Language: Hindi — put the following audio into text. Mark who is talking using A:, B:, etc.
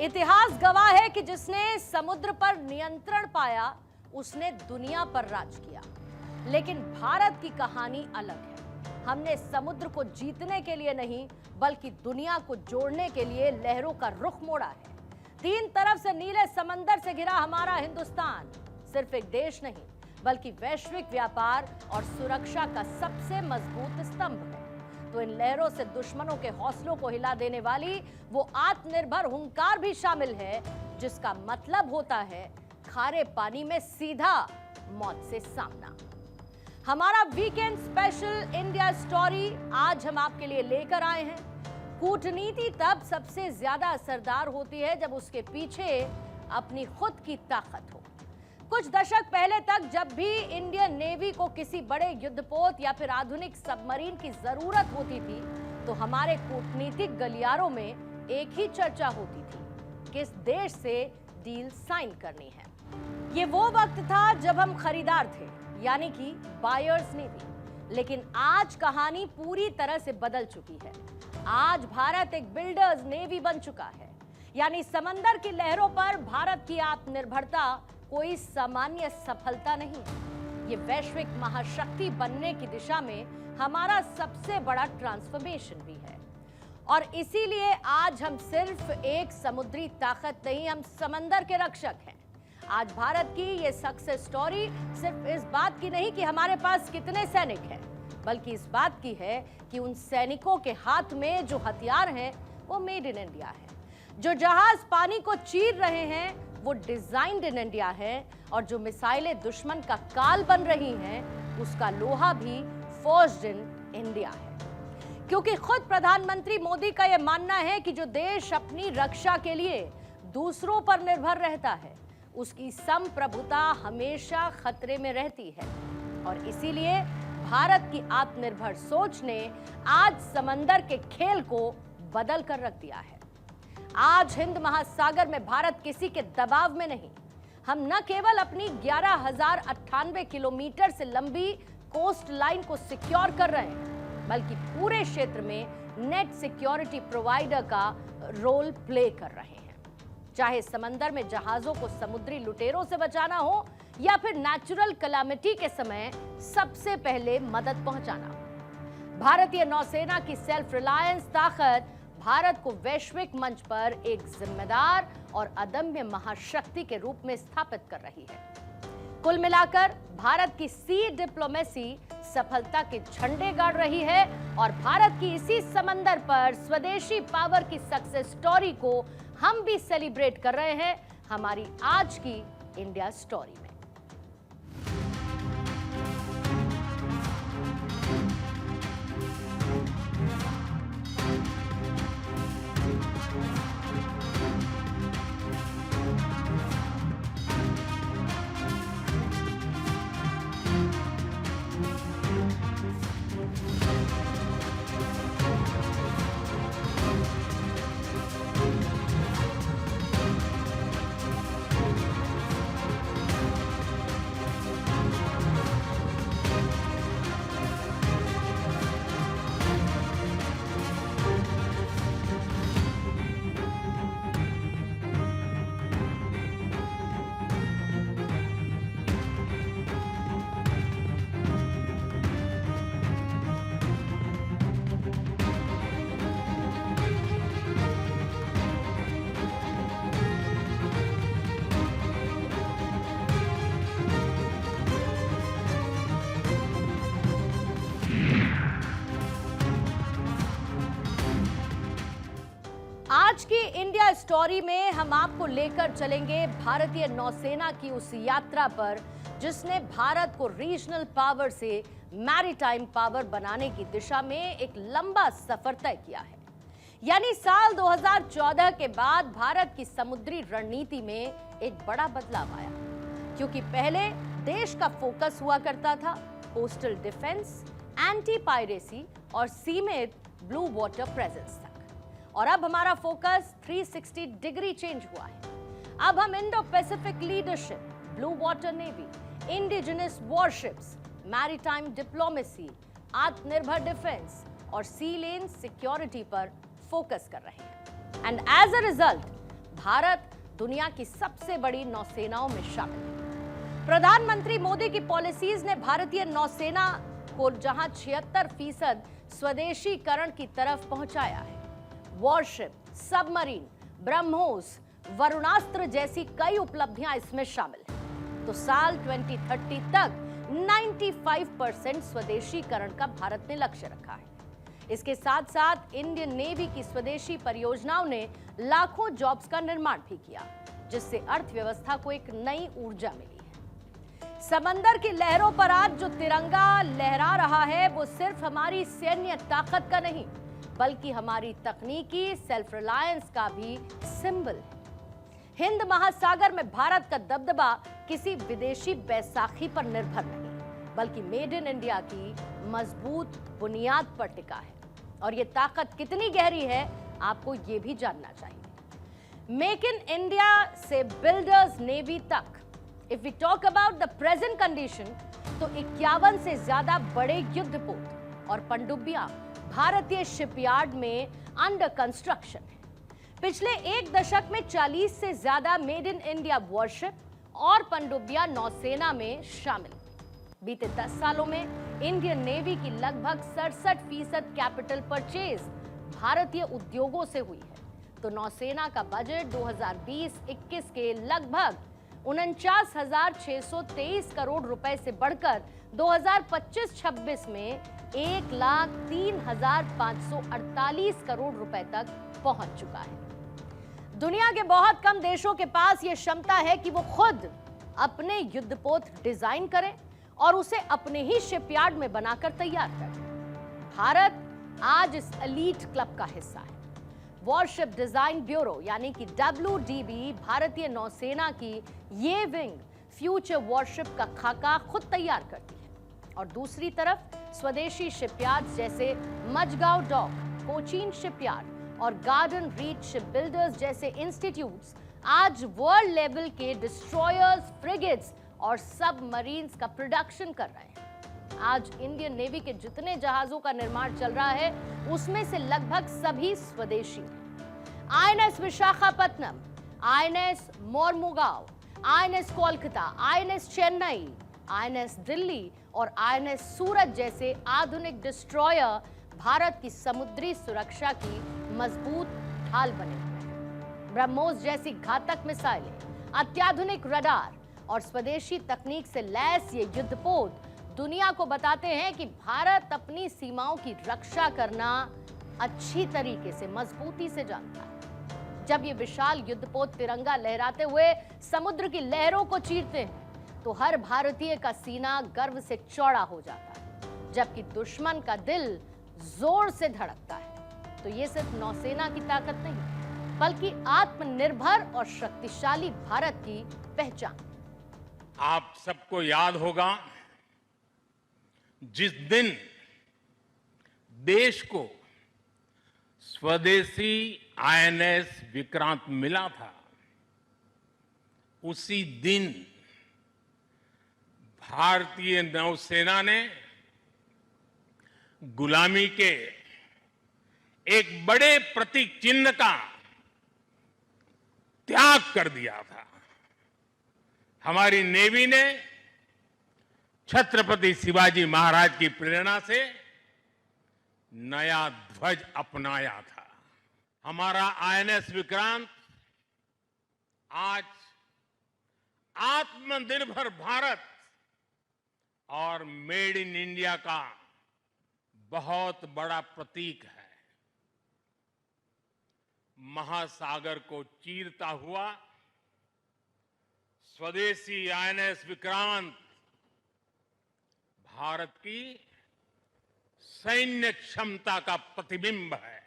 A: इतिहास गवाह है कि जिसने समुद्र पर नियंत्रण पाया उसने दुनिया पर राज किया। लेकिन भारत की कहानी अलग है। हमने समुद्र को जीतने के लिए नहीं बल्कि दुनिया को जोड़ने के लिए लहरों का रुख मोड़ा है। तीन तरफ से नीले समंदर से घिरा हमारा हिंदुस्तान सिर्फ एक देश नहीं बल्कि वैश्विक व्यापार और सुरक्षा का सबसे मजबूत स्तंभ है। तो इन लहरों से दुश्मनों के हौसलों को हिला देने वाली वो आत्मनिर्भर हुंकार भी शामिल है, जिसका मतलब होता है खारे पानी में सीधा मौत से सामना। हमारा वीकेंड स्पेशल इंडिया स्टोरी आज हम आपके लिए लेकर आए हैं। कूटनीति तब सबसे ज्यादा असरदार होती है जब उसके पीछे अपनी खुद की ताकत हो। कुछ दशक पहले तक जब भी इंडियन नेवी को किसी बड़े युद्धपोत या फिर आधुनिक सबमरीन की जरूरत होती थी तो हमारे कूटनीतिक गलियारों में एक ही चर्चा होती थी, किस देश से डील साइन करनी है। ये वो वक्त था जब हम खरीदार थे, यानी कि बायर्स नेवी। लेकिन आज कहानी पूरी तरह से बदल चुकी है। आज भारत एक बिल्डर्स नेवी बन चुका है, यानी समंदर की लहरों पर भारत की आत्मनिर्भरता कोई सामान्य सफलता नहीं है। ये वैश्विक महाशक्ति बनने की दिशा में हमारा सबसे बड़ा ट्रांसफॉर्मेशन भी है। और इसीलिए आज हम सिर्फ एक समुद्री ताकत नहीं, हम समंदर के रक्षक हैं। आज भारत की ये सक्सेस स्टोरी सिर्फ इस बात की नहीं कि हमारे पास कितने सैनिक हैं, बल्कि इस बात की है कि उन सैनिकों के हाथ में जो हथियार हैं वो मेड इन इंडिया है। जो जहाज पानी को चीर रहे हैं वो डिजाइन्ड इन इंडिया है, और जो मिसाइलें दुश्मन का काल बन रही हैं उसका लोहा भी फोर्ज्ड इन इंडिया है। क्योंकि खुद प्रधानमंत्री मोदी का यह मानना है कि जो देश अपनी रक्षा के लिए दूसरों पर निर्भर रहता है उसकी संप्रभुता हमेशा खतरे में रहती है। और इसीलिए भारत की आत्मनिर्भर सोच ने आज समंदर के खेल को बदल कर रख दिया है। आज हिंद महासागर में भारत किसी के दबाव में नहीं। हम न केवल अपनी 11,098 किलोमीटर से लंबी कोस्ट लाइन को सिक्योर कर रहे हैं बल्कि पूरे क्षेत्र में नेट सिक्योरिटी प्रोवाइडर का रोल प्ले कर रहे हैं। चाहे समंदर में जहाजों को समुद्री लुटेरों से बचाना हो या फिर नेचुरल कैलामिटी के समय सबसे पहले मदद पहुंचाना। भारतीय नौसेना की सेल्फ रिलायंस ताकत भारत को वैश्विक मंच पर एक जिम्मेदार और अदम्य महाशक्ति के रूप में स्थापित कर रही है। कुल मिलाकर भारत की सी डिप्लोमेसी सफलता के झंडे गाड़ रही है, और भारत की इसी समंदर पर स्वदेशी पावर की सक्सेस स्टोरी को हम भी सेलिब्रेट कर रहे हैं हमारी आज की इंडिया स्टोरी में। आज की इंडिया स्टोरी में हम आपको लेकर चलेंगे भारतीय नौसेना की उस यात्रा पर जिसने भारत को रीजनल पावर से मैरीटाइम पावर बनाने की दिशा में एक लंबा सफर तय किया है। यानी साल 2014 के बाद भारत की समुद्री रणनीति में एक बड़ा बदलाव आया, क्योंकि पहले देश का फोकस हुआ करता था कोस्टल डिफेंस, एंटी पायरेसी और सीमित ब्लू वाटर प्रेजेंस तक। और अब हमारा फोकस 360 डिग्री चेंज हुआ है। अब हम Indo Pacific leadership, blue water navy, indigenous warships, maritime diplomacy, आत्मनिर्भर डिफेंस और सी लेन सिक्योरिटी पर फोकस कर रहे हैं। And as a result Bharat दुनिया की सबसे बड़ी नौसेनाओं में शामिल है। प्रधानमंत्री मोदी की पॉलिसीज ने भारतीय नौसेना को जहां 76% स्वदेशीकरण की तरफ पहुंचाया है। वॉरशिप, सबमरीन, ब्रह्मोस, वरुणास्त्र जैसी कई उपलब्धियां इसमें शामिल हैं। तो साल 2030 तक 95% स्वदेशीकरण का भारत ने लक्ष्य रखा है। इसके साथ साथ इंडियन नेवी की स्वदेशी परियोजनाओं ने लाखों जॉब्स का निर्माण भी किया, जिससे अर्थव्यवस्था को एक नई ऊर्जा मिली है। समंदर की लहरों पर आज जो तिरंगा लहरा रहा है वो सिर्फ हमारी सैन्य ताकत का नहीं, बल्कि हमारी तकनीकी सेल्फ रिलायंस का भी सिंबल है। हिंद महासागर में भारत का दबदबा किसी विदेशी बैसाखी पर निर्भर नहीं, बल्कि मेड इन इंडिया की मजबूत बुनियाद पर टिका है। और ये ताकत कितनी गहरी है, आपको ये भी जानना चाहिए। मेक इन इंडिया से बिल्डर्स नेवी तक, if we talk about the present condition, तो 51 से ज्यादा बड़े युद्धपोत और पनडुब्बियां भारतीय शिपयार्ड में अंडर कंस्ट्रक्शन है। पिछले एक दशक में 40 से ज्यादा मेड इन इंडिया वॉरशिप और पनडुब्बियां नौसेना में शामिल। बीते 10 सालों में इंडियन नेवी की लगभग 67% कैपिटल परचेज भारतीय उद्योगों से हुई है। तो नौसेना का बजट 2020-21 के लगभग 49,623 करोड़ रुपए से बढ़कर 2025-26 में 1,03,548 करोड़ रुपए तक पहुंच चुका है। दुनिया के बहुत कम देशों के पास यह क्षमता है कि वो खुद अपने युद्धपोत डिजाइन करें और उसे अपने ही शिपयार्ड में बनाकर तैयार करें। भारत आज इस एलीट क्लब का हिस्सा है। वॉरशिप डिजाइन ब्यूरो यानी कि WDB भारतीय नौसेना की ये विंग फ्यूचर वॉरशिप का खाका खुद तैयार करती है, और दूसरी तरफ स्वदेशी शिपयार्ड्स जैसे मजगांव डॉक, कोचीन शिपयार्ड और गार्डन रीच शिप बिल्डर्स जैसे इंस्टीट्यूट्स आज वर्ल्ड लेवल के डिस्ट्रॉयर्स, फ्रिगेट्स और सबमरीन्स का प्रोडक्शन कर रहे हैं। आज इंडियन नेवी के जितने जहाजों का निर्माण चल रहा है, उसमें से लगभग सभी स्वदेशी हैं। INS Visakhapatnam, INS Mormugao, INS Kolkata, INS Chennai, INS Delhi और INS सूरत जैसे आधुनिक डिस्ट्रॉयर भारत की समुद्री सुरक्षा की मजबूत ढाल बने हुए हैं। ब्रह्मोस जैसी घातक मिसाइलें, अत्याधुनिक रडार और स्वदेशी तकनीक से लैस ये युद्धपोत दुनिया को बताते हैं कि भारत अपनी सीमाओं की रक्षा करना अच्छी तरीके से, मजबूती से जानता है। जब ये विशाल युद्धपोत तिरंगा लहराते हुए समुद्र की लहरों को चीरते हैं, तो हर भारतीय का सीना गर्व से चौड़ा हो जाता है, जबकि दुश्मन का दिल जोर से धड़कता है। तो ये सिर्फ नौसेना की ताकत नहीं, बल्कि आत्मनिर्भर और शक्तिशाली भारत की पहचान।
B: आप सबको याद होगा, जिस दिन देश को स्वदेशी INS विक्रांत मिला था, उसी दिन भारतीय नौसेना ने गुलामी के एक बड़े प्रतीक चिन्ह का त्याग कर दिया था। हमारी नेवी ने छत्रपति शिवाजी महाराज की प्रेरणा से नया ध्वज अपनाया था। हमारा INS विक्रांत आज आत्मनिर्भर भारत और मेड इन इंडिया का बहुत बड़ा प्रतीक है। महासागर को चीरता हुआ स्वदेशी INS विक्रांत भारत की सैन्य क्षमता का प्रतिबिंब है।